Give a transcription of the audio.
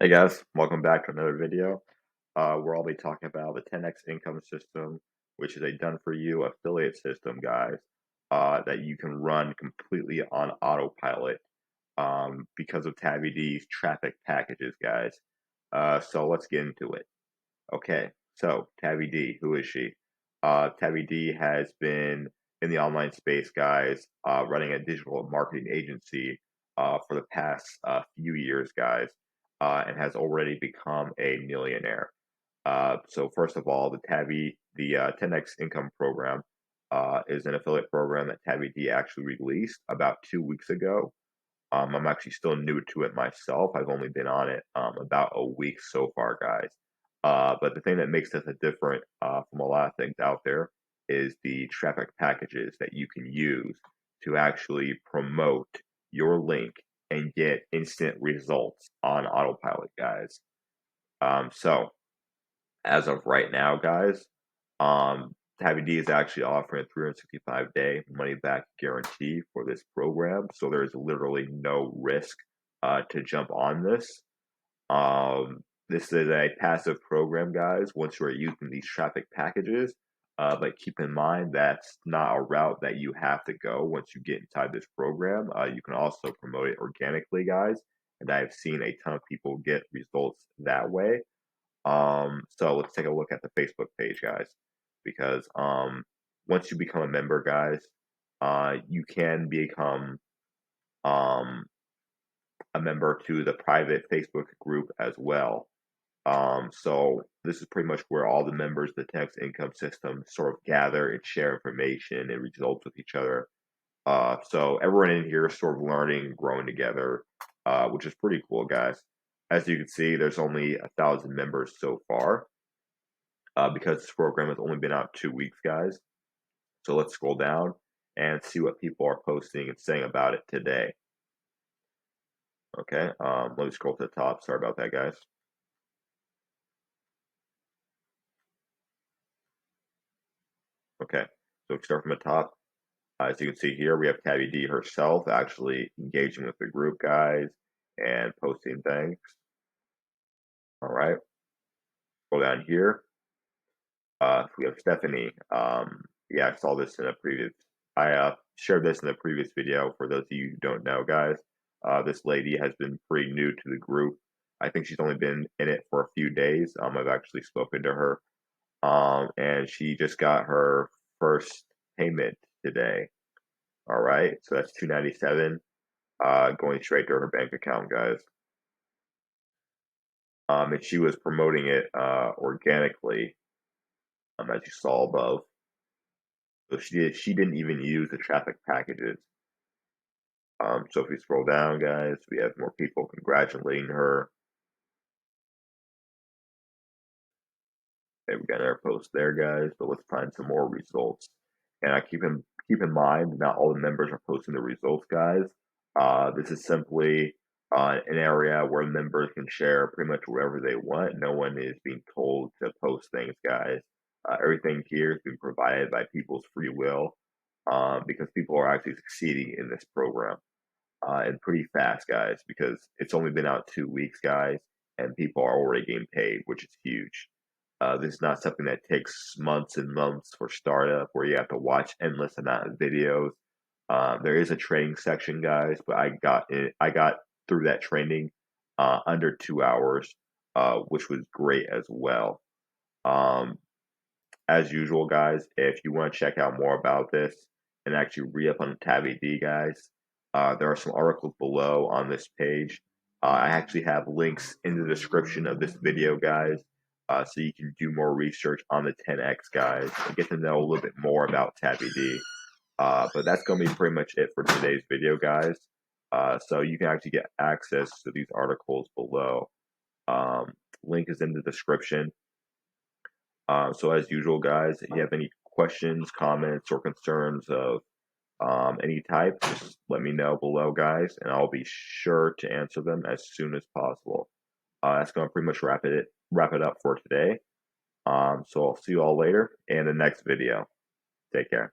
Hey guys, welcome back to another video. Where I'll be talking about the 10x income system, which is a done-for-you affiliate system, guys, that you can run completely on autopilot because of Tabby D's traffic packages, guys. So let's get into it. Okay, so Tabby D, who is she? Tabby D has been in the online space, guys, running a digital marketing agency for the past few years, guys, and has already become a millionaire. So first of all, the 10x income program is an affiliate program that Tabby D actually released about 2 weeks ago. I'm actually still new to it myself. I've only been on it about a week so far, guys. But the thing that makes this a different from a lot of things out there is the traffic packages that you can use to actually promote your link and get instant results on autopilot, guys. So as of right now, guys, Tabby D is actually offering a 365-day money back guarantee for this program. So there's literally no risk to jump on this. This is a passive program, guys, once you're using these traffic packages. But keep in mind that's not a route that you have to go once you get inside this program. You can also promote it organically, guys. And I've seen a ton of people get results that way. So let's take a look at the Facebook page, guys, because once you become a member, guys, you can become um, a member to the private Facebook group as well. So this is pretty much where all the members of the tax income system sort of gather and share information and results with each other. So everyone in here is sort of learning, growing together, which is pretty cool, guys. As you can see, there's only 1,000 members so far. Because this program has only been out 2 weeks, guys. So let's scroll down and see what people are posting and saying about it today. Okay, let me scroll to the top. Sorry about that, guys. Okay, so we start from the top. As you can see here, we have Tabby D herself actually engaging with the group, guys, and posting things. All right, scroll down here. We have Stephanie. Yeah, I saw this in a previous. I shared this in a previous video. For those of you who don't know, guys, this lady has been pretty new to the group. I think she's only been in it for a few days. I've actually spoken to her, and she just got her first payment today. All right, so that's 297, going straight to her bank account, guys. And she was promoting it organically, as you saw above. So she didn't even use the traffic packages. So if we scroll down, guys, we have more people congratulating her. Okay, we got our post there, guys. But let's find some more results. And I keep in mind, not all the members are posting the results, guys. This is simply an area where members can share pretty much wherever they want. No one is being told to post things, guys. Everything here is being provided by people's free will because people are actually succeeding in this program. And pretty fast, guys, because it's only been out 2 weeks, guys, and people are already getting paid, which is huge. This is not something that takes months and months for startup, where you have to watch endless amount of videos. There is a training section, guys, but I got through that training under 2 hours, which was great as well. Um, as usual, guys, if you want to check out more about this and actually read up on Tabby D, guys, there are some articles below on this page. I actually have links in the description of this video, guys, so you can do more research on the 10x, guys, and get to know a little bit more about Tabby D. But that's going to be pretty much it for today's video, guys. So you can actually get access to these articles below. Link is in the description. So as usual, guys, if you have any questions, comments, or concerns of any type, just let me know below, guys, and I'll be sure to answer them as soon as possible. That's going to pretty much wrap it up for today. So I'll see you all later in the next video. Take care.